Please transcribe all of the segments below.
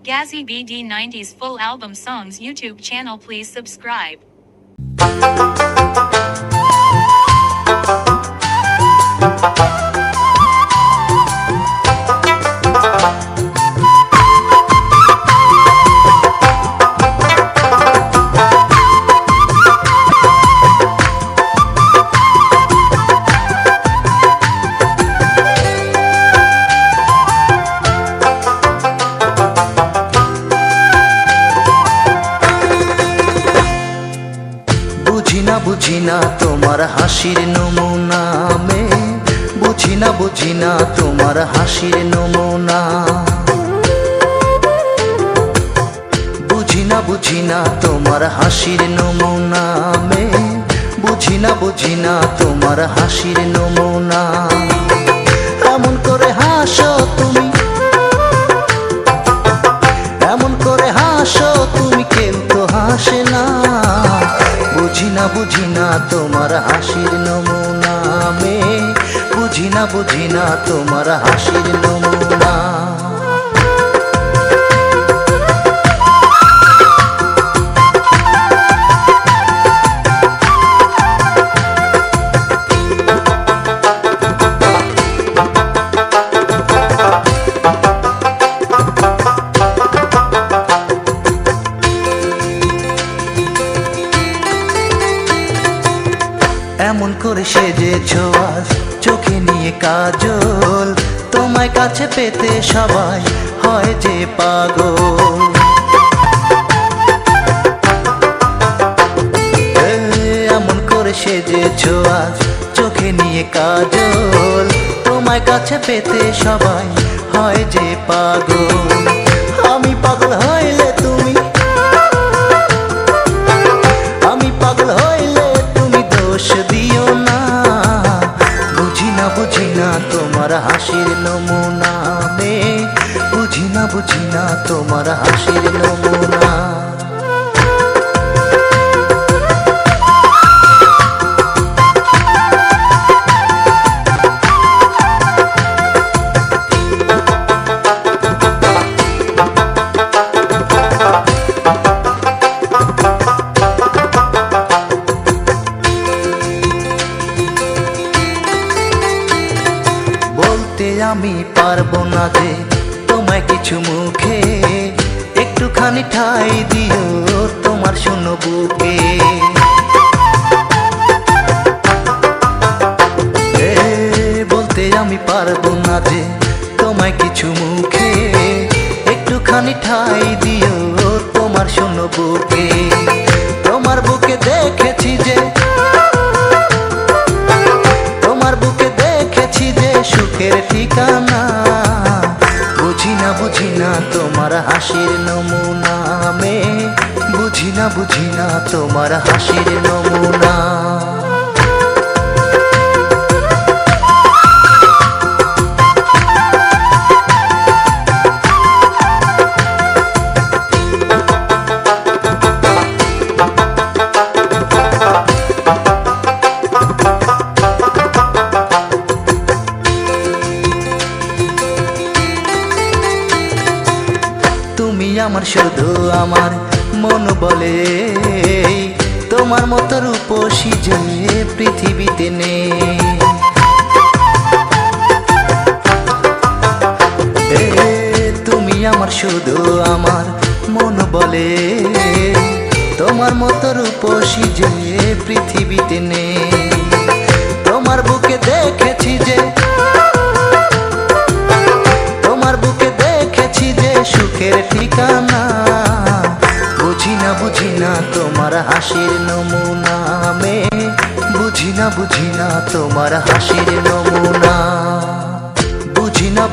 Gazzy BD90's full album songs YouTube channel. Please subscribe. বুঝি না তোমার হাসির নমুনা মে বুঝি না তোমার হাসির নমুনা বুঝি না তোমার হাসির নমুনা মে বুঝি না তোমার হাসির নমুনা এমন করে হাসো তুমি এমন করে হাসো তুমি কেউ তো হাসে না বুঝি না তোমার হাসির নমুনা মে বুঝি না তোমার হাসির নমুনা এমন করে সেজেছো আজ চোখে নিয়ে কাজল তোমায় কাছে পেতে সবাই হয় যে পাগল এমন করে সেজেছো আজ চোখে নিয়ে কাজল তোমায় কাছে পেতে সবাই হয় যে পাগল আমি পাগল হইলে তুমি আমি পাগল হইলে দোষ দিও না বুঝি না তোমার হাসির নমুনা মে বুঝি না তোমার হাসির নমুনা আমি পারবো না যে তোমায় কিছু মুখে একটুখানি ঠাই দিও তোমার শূন্য বুকে বলতে আমি পারবো না যে তোমায় কিছু মুখে একটুখানি ঠাই দিও তোমার শূন্য বুকে তোমার বুকে দেখেছি যে তোমার বুকে দেখেছি যে সুখের ঠিকানা বুঝি না তোমার হাসির নমুনা মে বুঝি না তোমার হাসির নমুনা তুমি আমার শুধু আমার মন বলে তোমার মতো রূপসী যে পৃথিবীতে নেই তুমি আমার শুধু আমার মন বলে তোমার মতো রূপসী যে পৃথিবীতে নেই তোমার বুকে দেখেছি যে তোমার বুকে দেখেছি যে সুখের ঠিকানা বুঝি না তোমার হাসির নমুনা মে বুঝি না তোমার হাসির নমুনা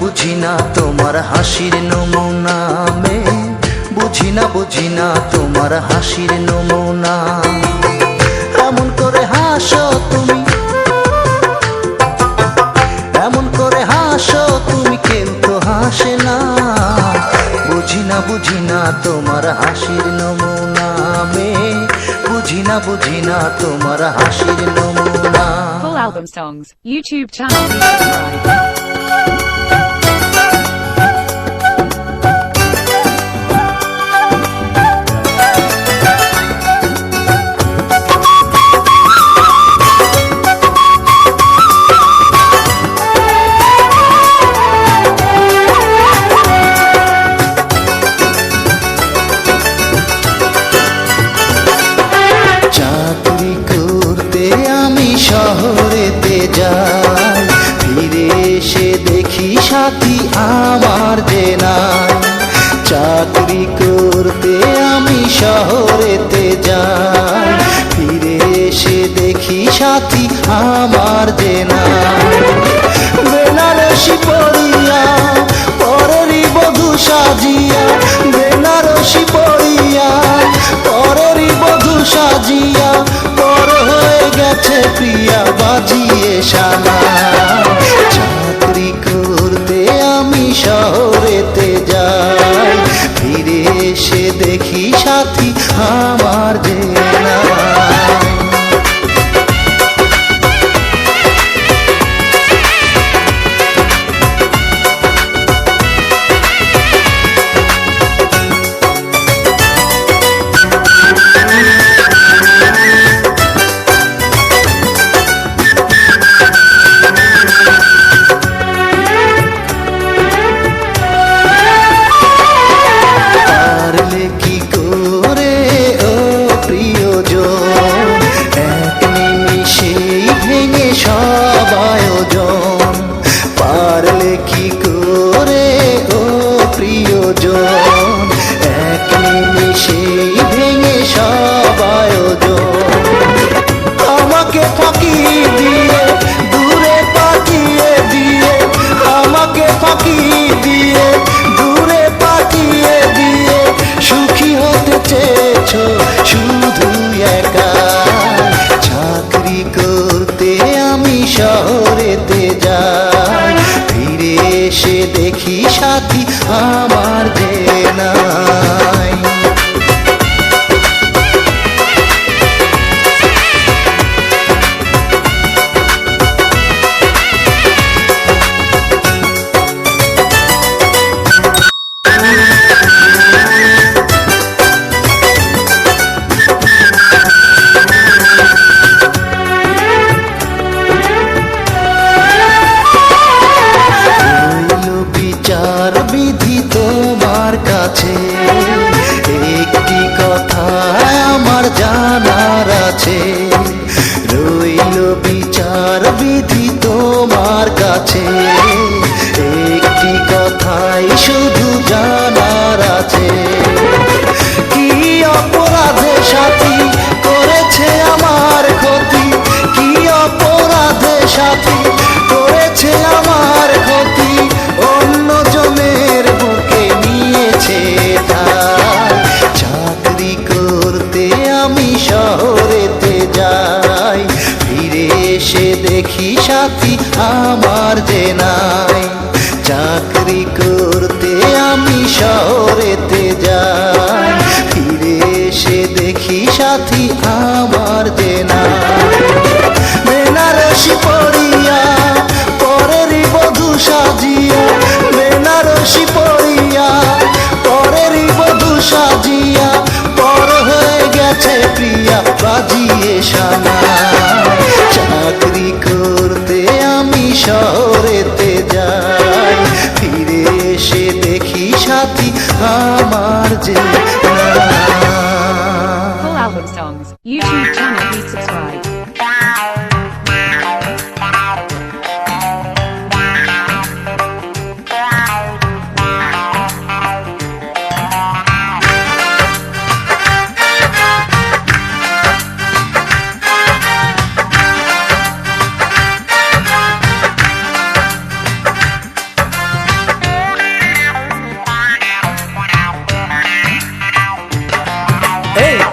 বুঝি না তোমার হাসির নমুনা মে বুঝি না তোমার হাসির নমুনা এমন করে হাসো তুমি এমন করে হাসো তুমি কেউ তো হাসে না বুঝি না তোমার হাসির নমুনা মে বুঝি না তোমার হাসির নমুনা Full album songs YouTube channel. Please subscribe. চাকরি করতে আমি শহরেতে যাই, ফিরে এসে দেখি সাথী আমার যে নাই। বেনারসি পড়িয়া পরেরই বধূ সাজিয়া, বেনারসি পড়িয়া পরেরই বধূ সাজিয়া, পর হয়ে গেছে প্রিয়া বাজিয়ে শালা। চাকরি করতে আমি শহরেতে যাই, ফিরে এসে দেখি সাথী আমার যে নাই। আমাকে ফাঁকি দিয়ে দূরে পাঠিয়ে দিয়ে, আমাকে ফাঁকি দিয়ে দূরে পাঠিয়ে দিয়ে, সুখী হতে চেয়েছো শুধু একা। চাকরি করতে আমি শহরেতে যাই, ফিরে এসে দেখি সাথী আমার যে নাই। বিচার বিধি তোমার কাছে একটি কথা আমার জানার আছে, রইল বিচার বিধি তোমার কাছে একটি কথাই শুধু জানার আছে। কি অপরাধে সাথী করেছে আমার ক্ষতি, কি অপরাধে সাথী করেছে আমার ক্ষতি, অন্য জনের বুকে নিয়েছে ঠাঁই। চাকরি করতে আমি শহরেতে যাই, ফিরে এসে দেখি সাথী আমার যে নাই। চাকরি করতে আমি শহরেতে যাই, ফিরে এসে দেখি সাথী আমার যে নাই। বেনারসি পড়িয়া পরেরই বধূ সাজিয়া, বেনারসি পড়িয়া পরেরই বধূ সাজিয়া, পর হয়ে গেছে প্রিয়া বাজিয়ে শালা। চাকরি করতে আমি শহরেতে যাই, ফিরে এসে দেখি সাথী আমার যে নাই। Full album songs, YouTube channel, please subscribe.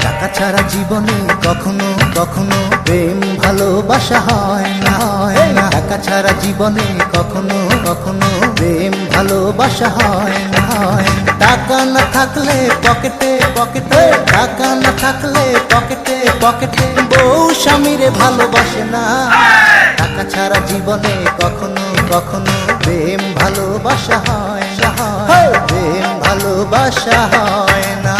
টাকা ছাড়া জীবনে কখনো কখনো প্রেম ভালোবাসা হয় না, হয় না। টাকা ছাড়া জীবনে কখনো কখনো প্রেম ভালোবাসা হয় না, হয় না। টাকা না থাকলে পকেটে পকেটে, টাকা না থাকলে পকেটে পকেটে, বউ স্বামীরে ভালোবাসে না। টাকা ছাড়া জীবনে কখনো কখনো প্রেম ভালোবাসা হয় না, প্রেম ভালোবাসা হয় না।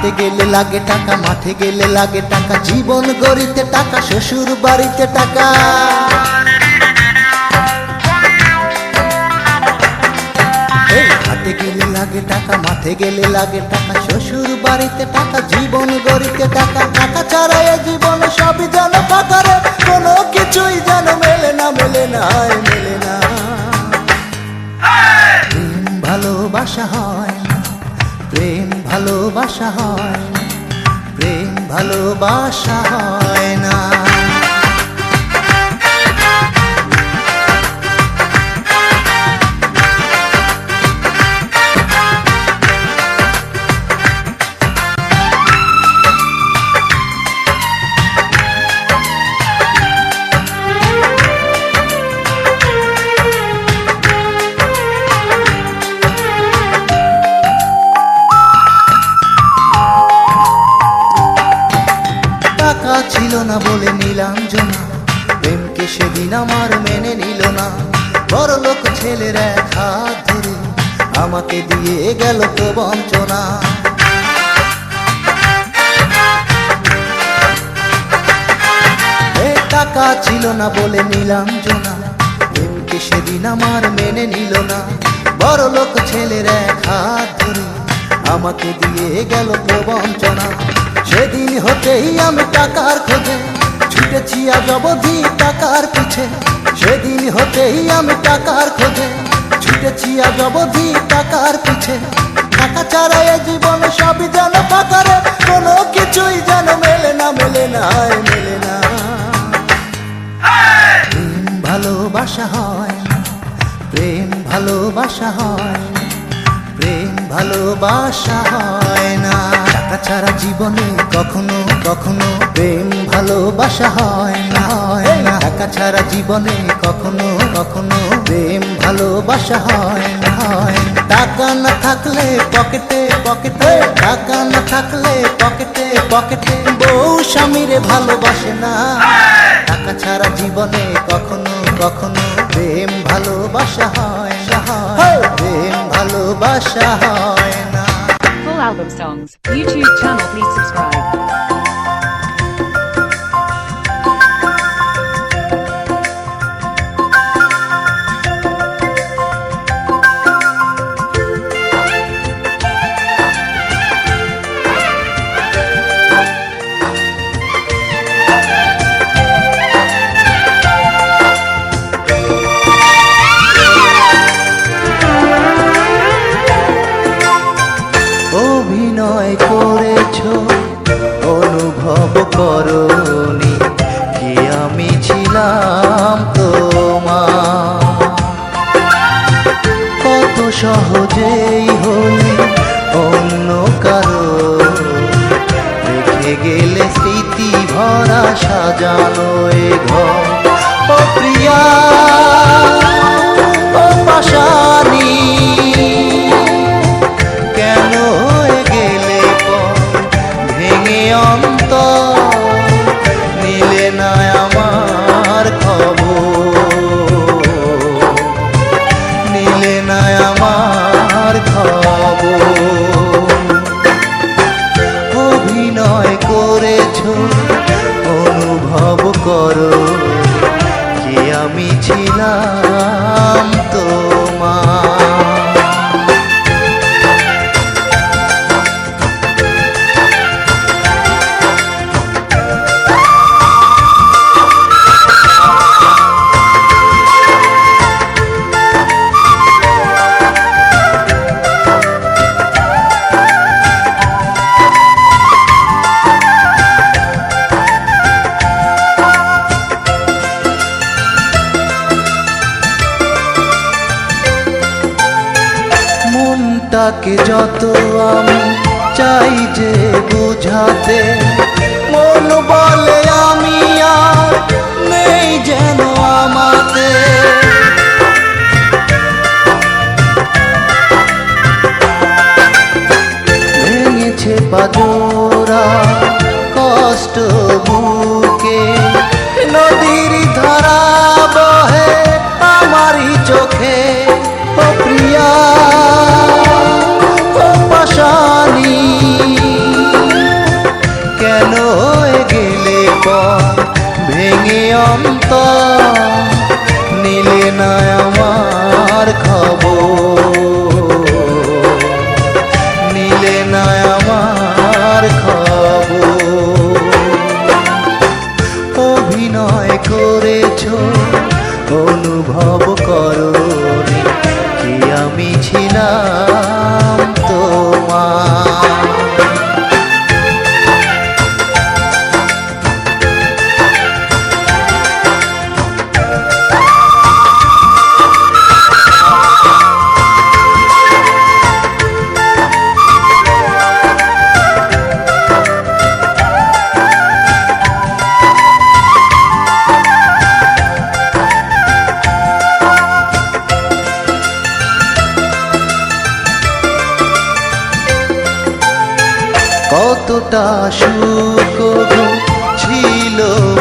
হাটে গেলে লাগে টাকা, মাঠে গেলে লাগে টাকা, জীবন গড়িতে টাকা, শ্বশুর বাড়িতে টাকা। হাটে গেলে লাগে টাকা, মাঠে গেলে লাগে টাকা, শ্বশুর বাড়িতে টাকা, জীবন গড়িতে টাকা। টাকা ছাড়া এ জীবন সবই যেন ফাঁকা রে, কোনো কিছুই যেন মেলে না, মেলে না, মেলে না। প্রেম ভালোবাসা হয় না, প্রেম ভালোবাসা হয় না, প্রেম ভালোবাসা হয় না। টাকা ছিল না বলে নীলাঞ্জনা, প্রেমকে সেদিন আমার মেনে নিল না। বড় লোক ছেলের এক হাত ধরে আমাকে দিয়ে গেল প্রবঞ্চনা। টাকা ছিল না বলে নীলাঞ্জনা, প্রেমকে সেদিন আমার মেনে নিল না। বড় লোক ছেলের এক হাত ধরে আমাকে দিয়ে গেল প্রবঞ্চনা। সেদিন হতেই আমি টাকার খোঁজে ছুটেছি আজ অবধি টাকার পিছে। সেদিন হতেই আমি টাকার খোঁজে ছুটেছি আজ অবধি টাকার পিছে। টাকা ছাড়া এ জীবন সবই যেন ফাঁকা রে, কোনো কিছুই যেন মেলে না, মেলে না, মেলে না। প্রেম ভালোবাসা হয় না, প্রেম ভালোবাসা হয় না, প্রেম ভালোবাসা হয় না। টাকা ছাড়া জীবনে কখনো কখনো প্রেম ভালোবাসা হয় না, হয় না। টাকা ছাড়া জীবনে কখনো কখনো প্রেম ভালোবাসা হয় না, হয় না। টাকা না থাকলে পকেটে পকেটে, টাকা না থাকলে পকেটে পকেটে, বউ স্বামীরে ভালোবাসে না। টাকা ছাড়া জীবনে কখনো কখনো প্রেম ভালোবাসা হয় না, প্রেম ভালোবাসা হয় না। Full album songs. YouTube channel, please subscribe. অভিনয় করেছ অনুভব করনি কি আমি ছিলাম তোমার। কত সহজেই হলে অন্য কারো, রেখে গেলে স্মৃতি ভরা সাজানো এ ঘর। ও প্রিয়া, ও পাশানি, কেন হয়ে গেলে ভেঙে অন্তর, নিলে না আমার খবর, নিলে না আমার খবর। অভিনয় করেছ অনুভব করো যে আমি ছিলাম তোমার। মনটাকে যত আমি চাই যে বুঝাতে, মন বলে আমি আর নেই যেন আমাতে। ভেঙেছে পাজোরা কষ্ট বুকে, নদীর ধারা বহে আমারই চোখে। ও প্রিয়া, ও পাশানি, ভেঙে অন্তর নিলে না আমার খবর, নিলে না আমার খবর। অভিনয় করেছো অনুভব করনি কি আমি ছিলাম তোমার। কতটা সুখ ছিল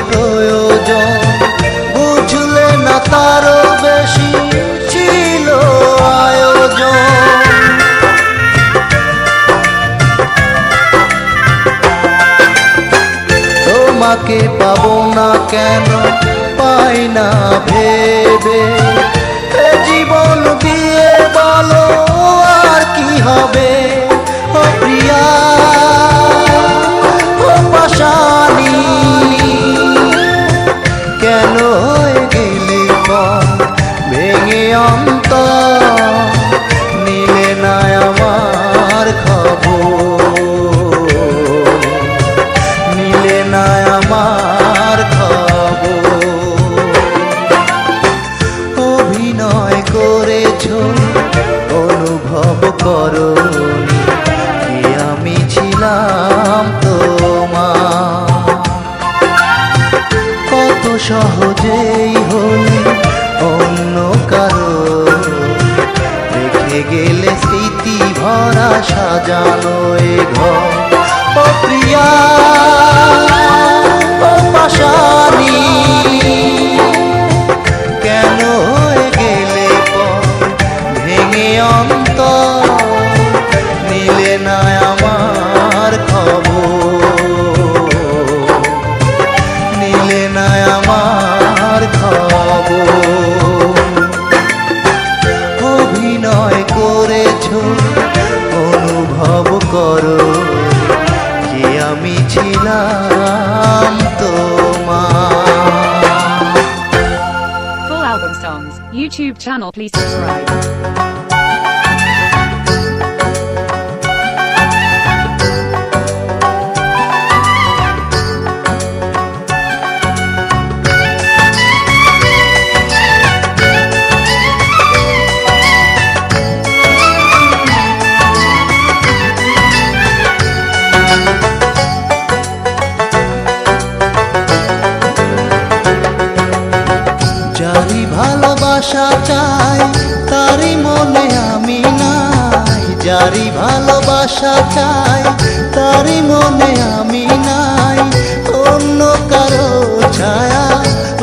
প্রয়োজন, বুঝলে না তারও বেশি ছিল আয়োজন। তোমাকে পাবো না কেন পাই না ভেবে, এ জীবন দিয়ে বলো আর কি হবে। ও প্রিয়া পাশানি কেন হয়ে গেলে ভেঙে অন্তর নিলে না আমার খবর, নিলে না আমার খবর। অভিনয় করেছো অনুভব করনি কি আমি ছিলাম তোমার। কত সহজেই হলে অন্য কারো রেখে গেলে স্মৃতি ভরা সাজানো এ ঘর। ও প্রিয়া ও পাশানি কেন হয়ে গেলে ভেঙে অন্তর নিলে না আমার খবর, নিলে না আমার খবর। অভিনয় করেছো অনুভব করো কি আমি ছিলাম তোমার। Full album songs. YouTube channel, please subscribe. যারি ভালোবাসা চাই তারি মনে আমি নাই, যারি ভালোবাসা চাই তারি মনে আমি নাই। অন্য কারো ছায়া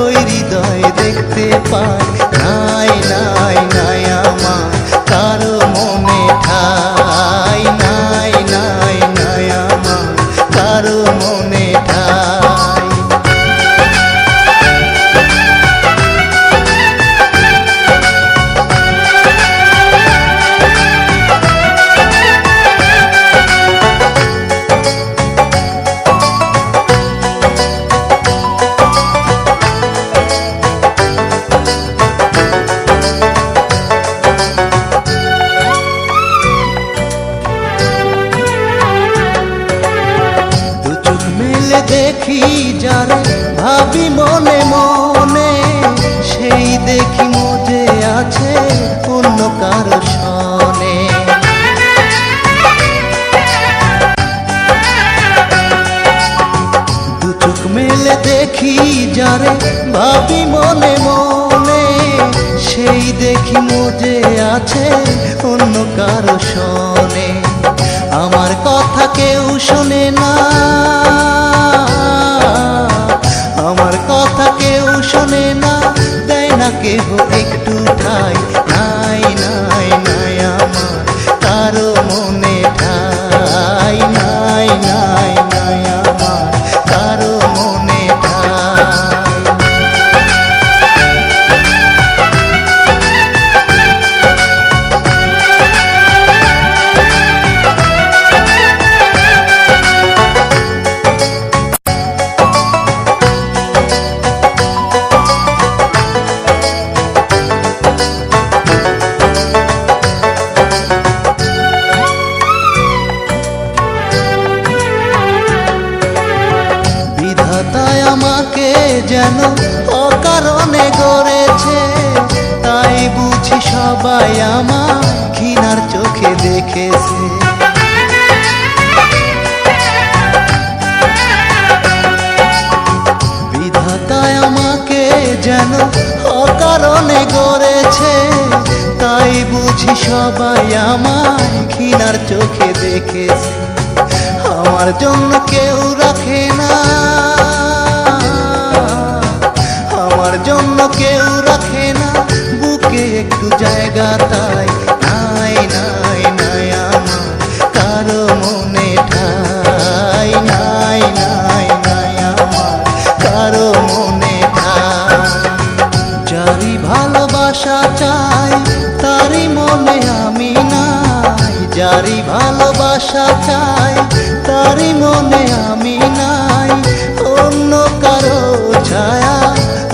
ওই হৃদয়ে দেখতে পাই নাই, নাই নাই আমার কারো মনে ঠাই নাই, নাই নাই আমার কারো মনে ঠাই। দেখি যারে ভাবি মনে মনে, সেই দেখি মজে আছে অন্য কারো সনে। দু চোখ মেলে দেখি যারে ভাবি মনে মনে, সেই দেখি মজে আছে অন্য কারো সনে। আমার কথা কেউ শোনে না, আমার কথা কেউ শোনে না, দেয় না কেহ একটু ঠাই নাই, নাই নাই আমার কারো মনে ঠাই নাই, নাই নাই আমার কারো মনে ঠাই। যেন অকারণে গড়েছে, তাই বুঝি সবাই আমার ঘৃণার চোখে দেখেছে। বিধাতায় আমাকে যেন অকারণে গড়েছে, তাই বুঝি সবাই আমার ঘৃণার চোখে দেখেছে। আমার জন্য কেউ রাখে না, আমার জন্য কেউ রাখে না বুকে একটু জায়গা, তাই নাই নাই নাই আমার কারো মনে ঠাই, নাই নাই নাই আমার কারো মনে ঠাই। যারি ভালোবাসা চাই তারি মনে আমি নাই, যারি ভালোবাসা চাই তারি মনে আমি নাই। অন্য কারো ছায়া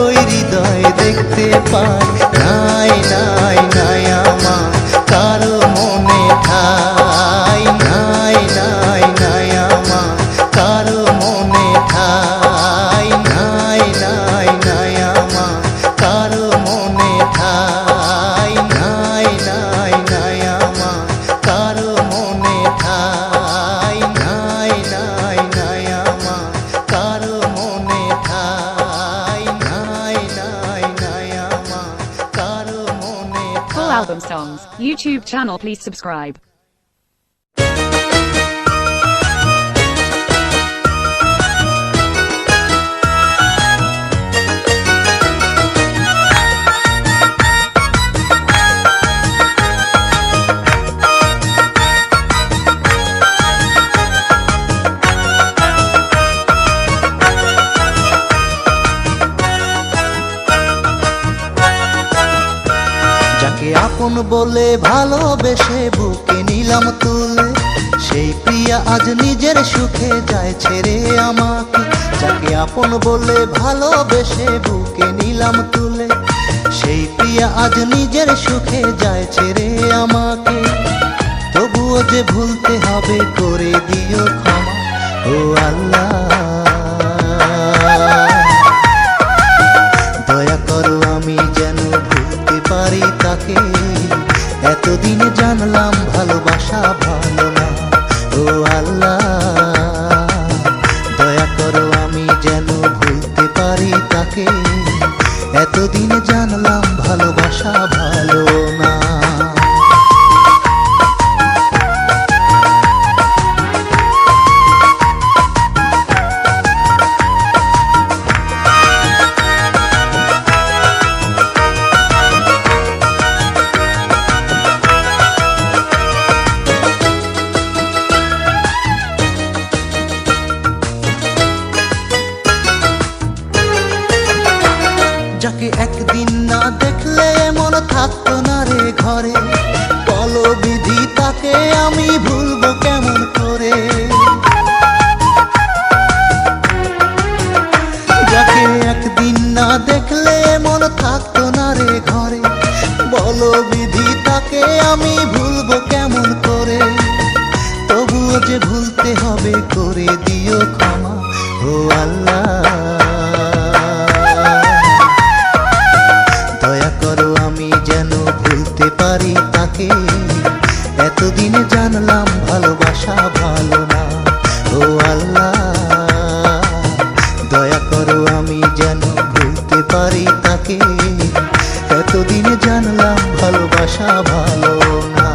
ওই হৃদয় দেখতে পাই, নাই নাই নাই আমার কারো মনে ঠাই, নাই নাই নাই আমার কারো মনে ঠাই, নাই নাই নাই আমার কারো মনে ঠাই, নাই নাই নাই আমার কারো মনে ঠাই, নাই নাই নাই আমার কারো মনে ঠাই, নাই নাই নাই আমার কারো মনে Full ঠাই। album songs. YouTube channel, please subscribe. যাকে আপন বলে ভালোবেসে বুকে নিলাম তুলে, সেই প্রিয়া আজ নিজের সুখে যায় ছেড়ে আমাকে। যাকে আপন বলে ভালোবেসে বুকে নিলাম তুলে, সেই প্রিয়া আজ নিজের সুখে যায় ছেড়ে আমাকে। তবুও যে ভুলতে হবে করে দিও ক্ষমা, ও আল্লাহ দয়া করো আমি যেন ভুলতে পারি তাকে। এতদিন জানলাম ভালোবাসা ভালো না, ও আল্লাহ দয়া করো আমি যেন ভুলতে পারি তাকে। এতদিন জানলাম ভালোবাসা ভালো না। যাকে একদিন না দেখলে মন থাকতো না রে ঘরে, বলো বিধি তাকে আমি ভুলবো কেমন করে। যাকে একদিন না দেখলে মন থাকতো না রে ঘরে, বলো বিধি তাকে আমি ভুলবো কেমন করে। তবুও যে ভুলতে হবে করে দিও ক্ষমা, ও আল্লাহ দয়া করো আমি যেন ভুলতে পারি তাকে। এতদিন জানলাম ভালোবাসা ভালো না, ও আল্লাহ দয়া করো আমি যেন ভুলতে পারি তাকে। এতদিন জানলাম ভালোবাসা ভালো না।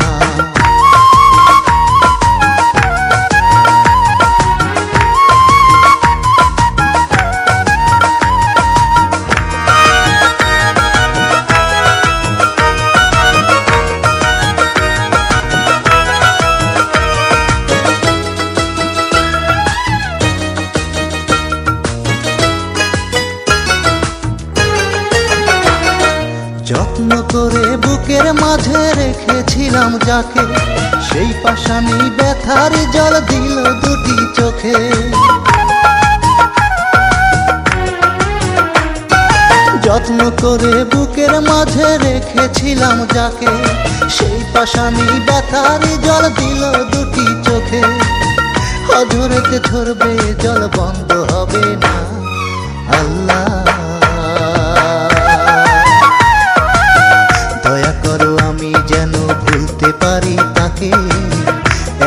যত্ন করে বুকের মাঝে রেখেছিলাম যাকে, সেই পাশানি ব্যথার জল দিল দুটি চোখে। যত্ন করে বুকের মাঝে রেখেছিলাম যাকে, সেই পাশানি ব্যথার জল দিল দুটি চোখে। অঝরেতে ঝরবে জল বন্ধ হবে না, আল্লাহ দয়া করো আমি যেন ভুলতে পারি তাকে,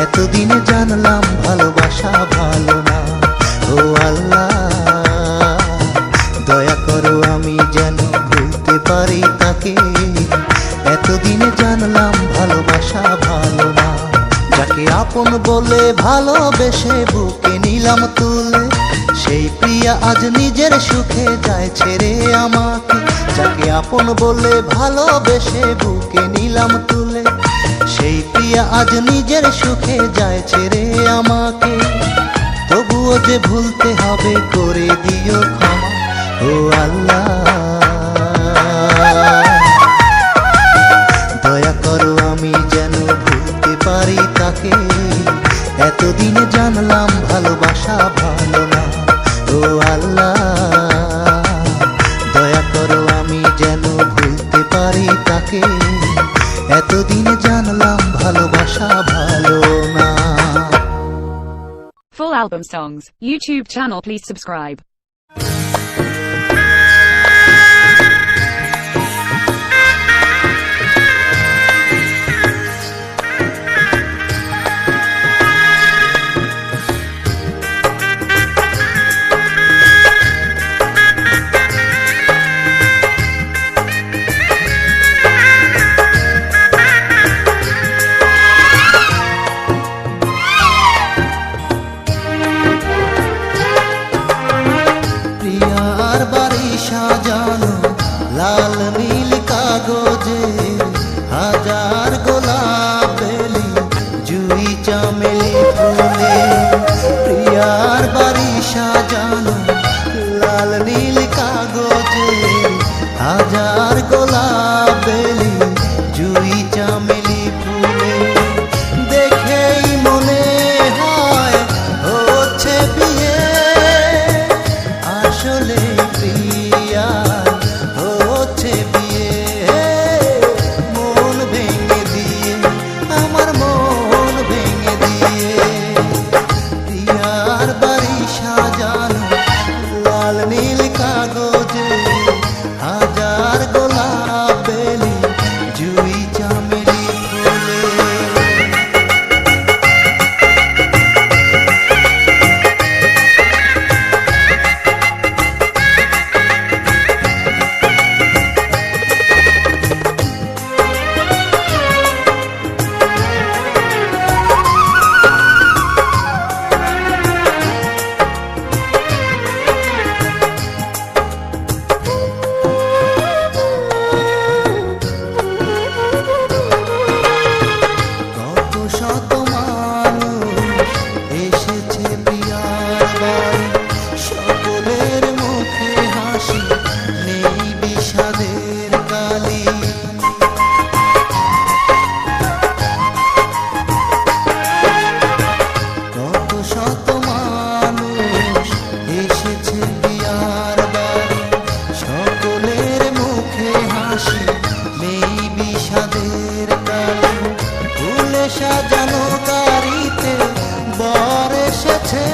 এতদিনে জানলাম ভালোবাসা ভালো না। ও আল্লাহ দয়া করো আমি যেন ভুলতে পারি তাকে, এতদিনে জানলাম ভালোবাসা ভালো না। যাকে আপন বলে ভালোবেসে বুকে নিলাম তুলে, সেই প্রিয়া আজ নিজের সুখে যায় ছেড়ে আমাকে। যাকে আপন বলে ভালোবেসে বুকে নিলাম তুলে, সেই প্রিয়া আজ নিজের সুখে যায় ছেড়ে আমাকে। তবুও যে ভুলতে হবে করে দিও ক্ষমা। ও আল্লাহ দয়া করো আমি যেন ভুলতে পারি তাকে, এতদিনে জানলাম ভালোবাসা ভালো না। ও আল্লাহ দয়া করো আমি যেন ভুলতে পারি তাকে, এতদিনে জানলাম ভালোবাসা ভালো না। Full album songs, YouTube channel please subscribe. প্রিয়ার বাড়ি সাজানো লাল নীল কাগজে, হাজার গোলাপ বেলি জুই চামেলি ফুলে। প্রিয়ার বাড়ি সাজানো লাল নীল কাগজে, হাজার গোলাপ বেলি জুই চামেলি ফুলে। দেখেই মনে হয় হচ্ছে বিয়ে, আসলে প্রিয়া হচ্ছে বিয়ে। মন ভেঙে দিয়ে আমার মন ভেঙে দিয়ে, প্রিয়ার বাড়ি সাজানো লাল নীল কাগজে, হাজার গোলাপ বেলি জুই চামেলি ফুলে। কত শত মানুষ এসেছে প্রিয়ার বাড়ি, সকলের মুখে হাসি নেই বিষাদের কালি। কত শত মানুষ এসেছে প্রিয়ার বাড়ি, সকলের মুখে হাসি নেই বিষাদের কালি। ফুলে সাজানো গাড়িতে বর এসেছে,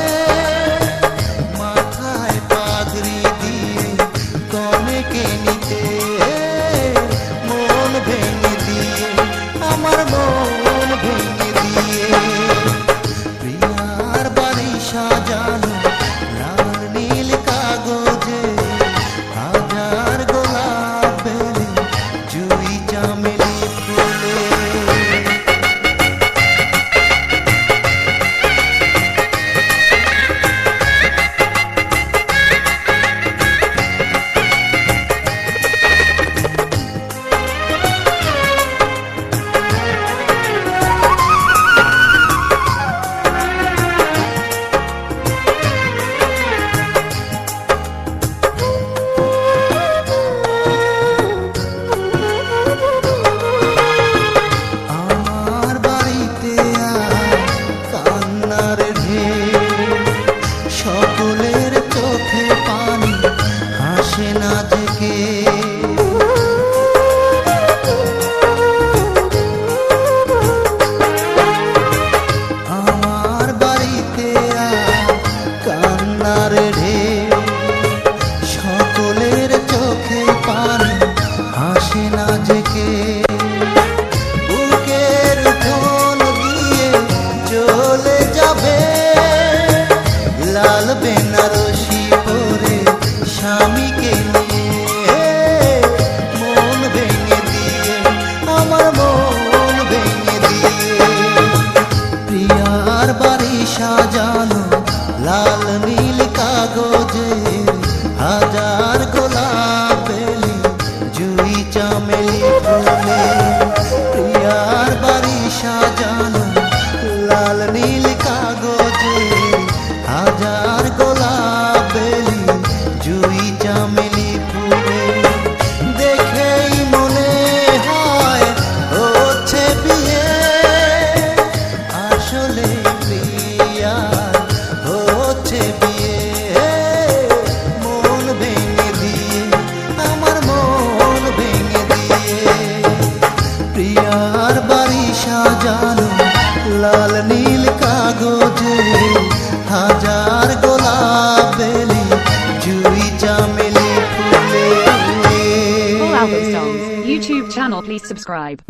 please subscribe.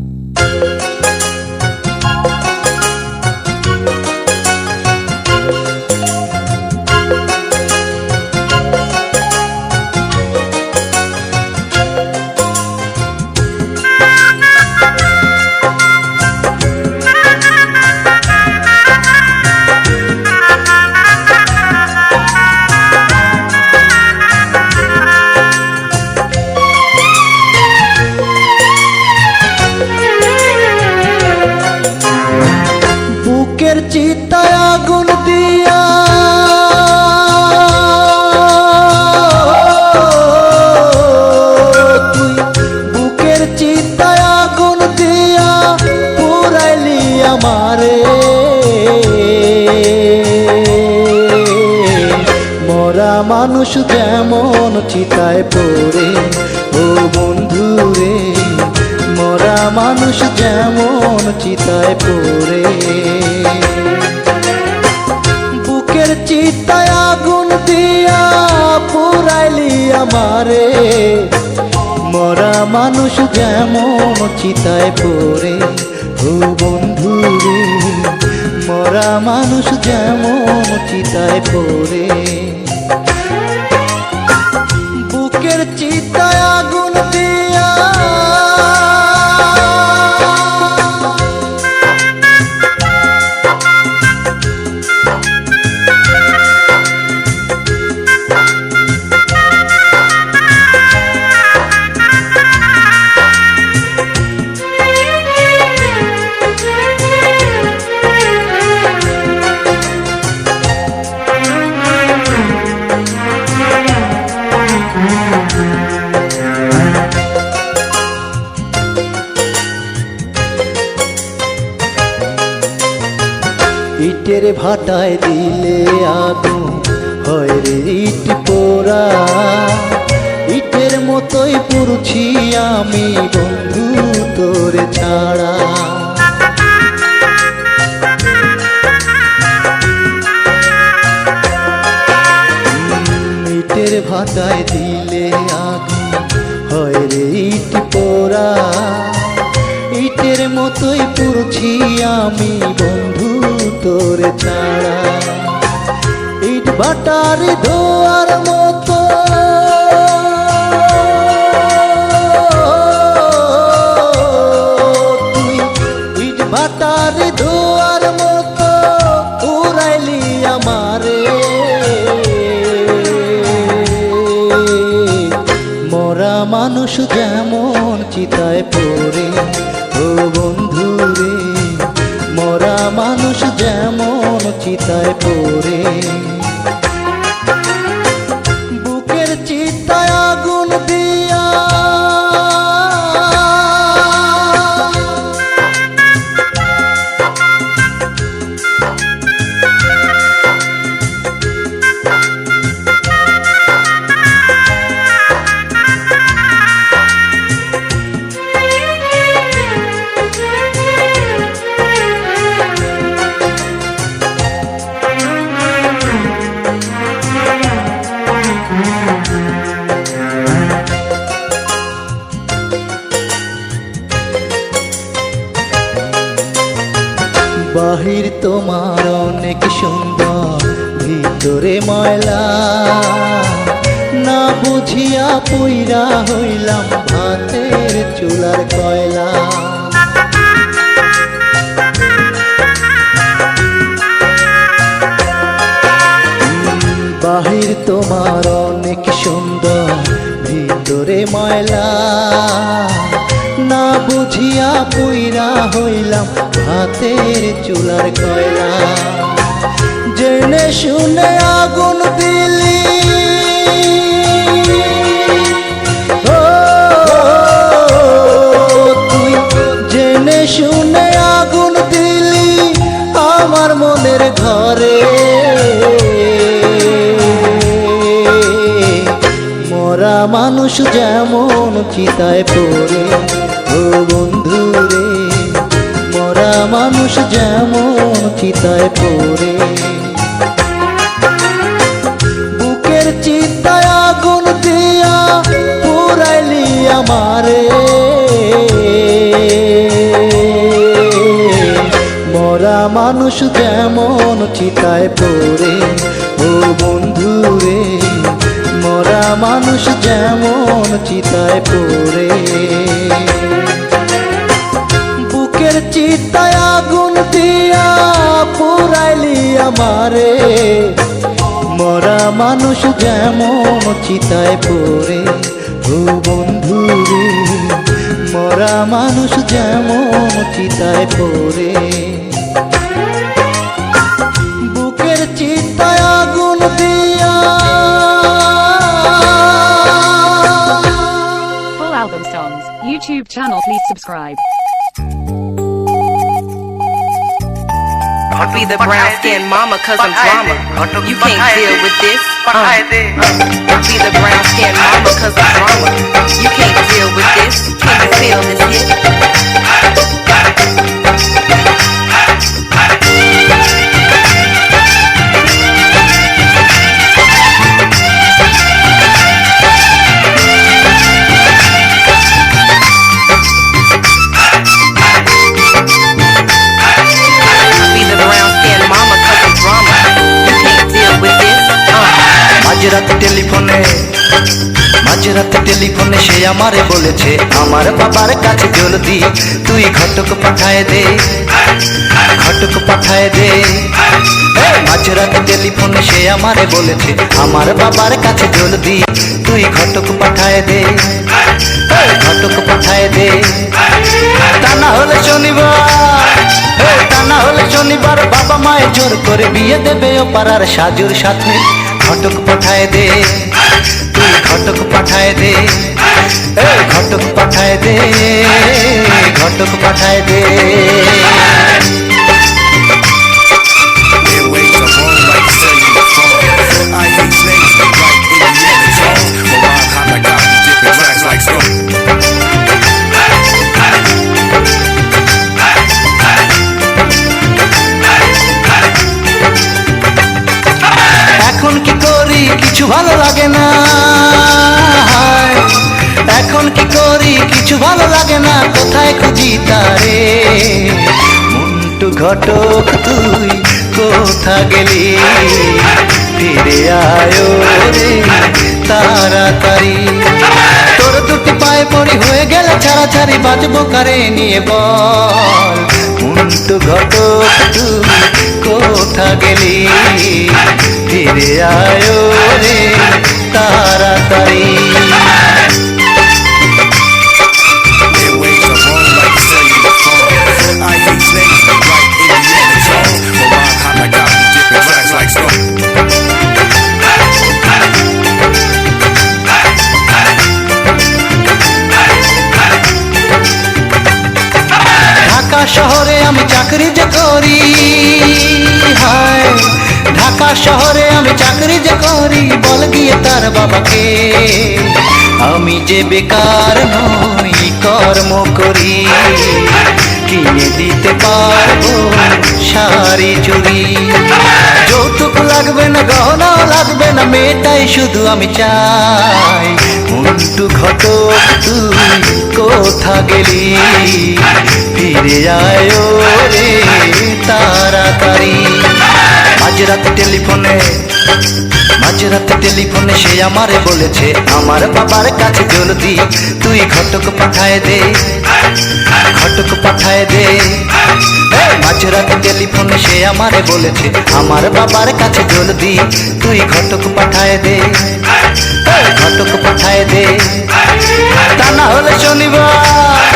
বুকের চিতায় আগুন দিয়া তুই বুকের চিতায় আগুন দিয়া পুরাইলি আমারে মরা মানুষ যেমন চিতায় পড়ে ও বন্ধু রে মরা মানুষ যেমন চিতায় পড়ে বুকের চিতায় আগুন দিয়া পুরাইলি আমারে মরা মানুষ যেমন চিতায় পড়ে ও বন্ধু রে মরা মানুষ যেমন চিতায় পড়ে বুকের চিতায় আগুন দিয়া ইটের ভাটায় দিলে আগুন হয় রে ইট পোড়া ইটের মতোই পুরুছি আমি বন্ধু তোরে ছাড়া ইটের ভাটায় দিলে আগুন হয় রে ইট পোড়া ইটের মতোই পুরুছি আমি বন্ধু তোরে ছাড়া ইট ভাটার ধোয়ার মতো তুই ইট ভাটার ধোয়ার মতো উড়াইলি আমারে মরা মানুষ যেমন চিতায় পড়ে ও বন্ধু রে মরা মানুষ যেমন চিতায় পড়ে বুকের চিতায় আগুন দিয়া বাহির তোমার অনেক সুন্দর ভিতরে ময়লা না বুঝিয়া পুইরা হইলাম ভাতের চুলার কয়লা বাহির তোমার অনেক সুন্দর ভিতরে ময়লা না বুঝিয়া পুইরা হইলাম ভাতের চুলার কয়লা জেনে শুনে আগুন দিলি তুই জেনে শুনে আগুন দিলি আমার মনের ঘরে মরা মানুষ যেমন চিতায় পড়ে ও বন্ধু রে মরা মানুষ যেমন চিতায় পড়ে বুকের চিতায় আগুন দিয়া পুরাইলি আমারে মানুষ যেমন চিতায় পড়ে, ও বন্ধু রে মরা মানুষ যেমন চিতায় পড়ে। বুকের চিতায় আগুন দিয়া পুরাইলি আমারে, মরা মানুষ যেমন চিতায় পড়ে, ও বন্ধু রে মরা মানুষ যেমন চিতায় পড়ে। বুকের চিতায় আগুন দিয়া। Full album songs. YouTube channel, please subscribe. I'll be the brown skinned mama cause I'm drama. You can't deal with this. I'll be the brown skinned mama cause I'm drama. You can't deal with this. Can you feel this hit? মাঝরাতে টেলিফোনে সে আমারে বলেছে, আমার বাবার কাছে জলদি তুই ঘটক পাঠায় দে, ঘটক পাঠায় দে। মাঝরাতে টেলিফোনে সে আমারে বলেছে, আমার বাবার কাছে জলদি তুই ঘটক পাঠায় দে, ঘটক পাঠায় দে। তা না হলে শনিবার, তা না হলে শনিবার বাবা মায়ের জোর করে বিয়ে দেবে ও পাড়ার সাজুর সাথে। ঘটক পাঠায় দে, তুই ঘটক পাঠায় দে, ঘটক পাঠায় দে, ঘটক পাঠায় দে। এখন কি করি কিছু ভালো লাগে না, এখন কি করি কিছু ভালো লাগে না, কোথায় খুঁজি তারে। মন্টু ঘটক তুই কোথা গেলি, ফিরে আয়ো রে তাড়াতাড়ি। তোর দুটি পায়ে পড়ি হয়ে গেলে ছাড়াছাড়ি, বাঁচবো কারে নিয়ে বল। মন্টু ঘটক তুই কোথা গেলি, ফিরে আয়ো রে তাড়াতাড়ি। ঢাকা শহরে আমি চাকরি যে করি, হায় ঢাকা শহরে আমি চাকরি যে করি, বল গিয়ে তার বাবাকে আমি যে বেকার নই কর্ম করি, কিনে দিতে পারবো শাড়ি চুড়ি। যৌতুক লাগবে না, গহনাও লাগবে না, মেয়েটাই শুধু আমি চাই। মন্টু ঘটক তুই কোথা গেলি, ফিরে আয়ো রে তাড়াতাড়ি। মাঝরাতে টেলিফোনে, মাঝরাতে টেলিফোনে সে আমারে বলেছে, আমার বাবার কাছে জলদি তুই ঘটক পাঠায় দে, ঘটক পাঠায় দে। মাঝরাতে টেলিফোনে সে আমারে বলেছে, আমার বাবার কাছে জলদি তুই ঘটক পাঠায় দে, ঘটক পাঠায় দে। তা না হলে শনিবার,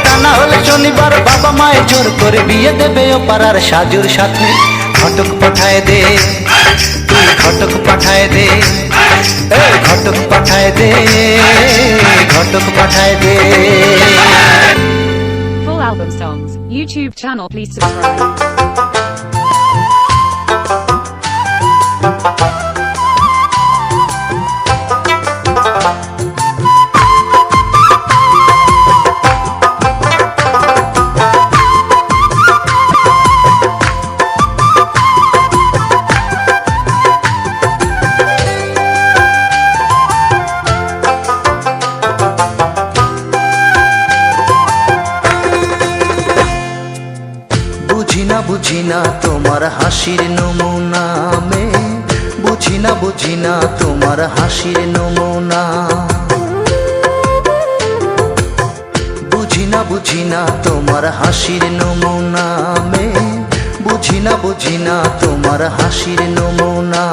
তা না হলে শনিবার বাবা মায়ের জোর করে বিয়ে দেবে ও পাড়ার সাজুর সাথে। ঘটক পাঠায় দে, তুই ঘটক পাঠায় দে, ঘটক পাঠায় দে, ঘটক পাঠায় দে। Full album songs. YouTube channel, please subscribe. বুঝি না হাসির নমুনা মে বুঝি না তোমার হাসির নমুনা বুঝি না তোমার হাসির নমুনা মে বুঝি না তোমার হাসির নমুনা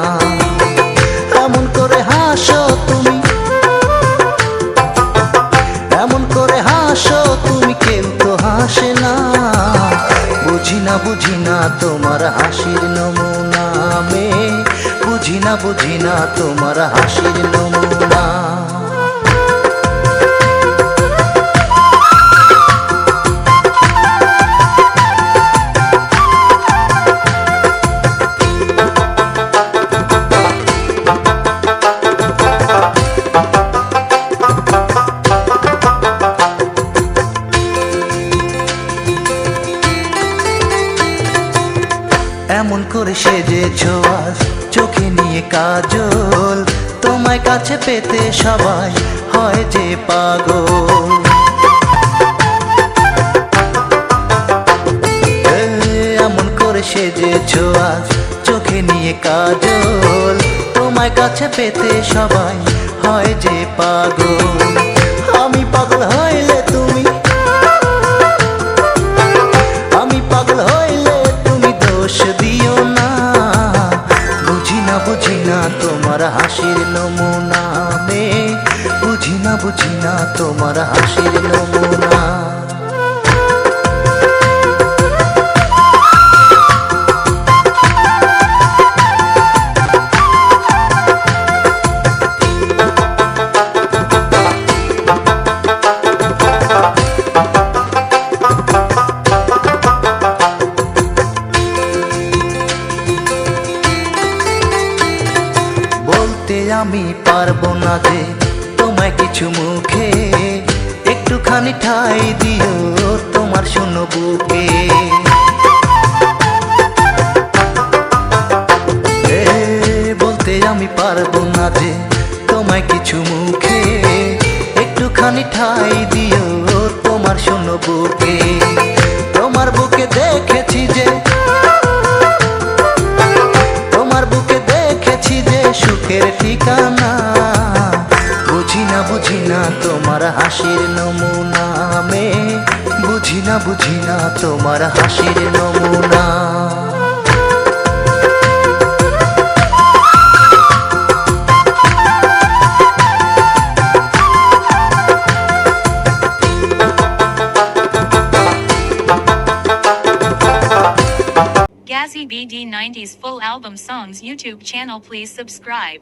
এমন করে হাসো তুমি এমন করে হাসো তুমি কেউ তো হাসে না বুঝি না তোমার হাসির নমুনা মে বুঝি না তোমার হাসির নমুনা এমন করে সেজেছো আজ চোখে নিয়ে কাজল তোমায় কাছে পেতে সবাই হয় যে পাগল এমন করে সেজেছো আজ চোখে নিয়ে কাজল তোমায় কাছে পেতে সবাই হয় যে পাগল আমি পাগল হইলে তুমি আমি পাগল হইলে দোষ দিও না বুঝি না তোমার হাসির নমুনা মে বুঝি না তোমার হাসির নমুনা আমি পারবো না যে তোমায় কিছু মুখে একটুখানি ঠাই দিও তোমার শূন্য বুকে বলতে আমি পারবো না যে তোমায় কিছু মুখে একটুখানি ঠাই দিও তোমার শূন্য বুকে তোমার বুকে দেখেছি যে তোমার বুকে দেখেছি যে সুখের ঠিকানা বুঝি না তোমার হাসির নমুনা মে বুঝি না তোমার হাসির নমুনা Gazzy BD 90s full album songs YouTube channel, please subscribe.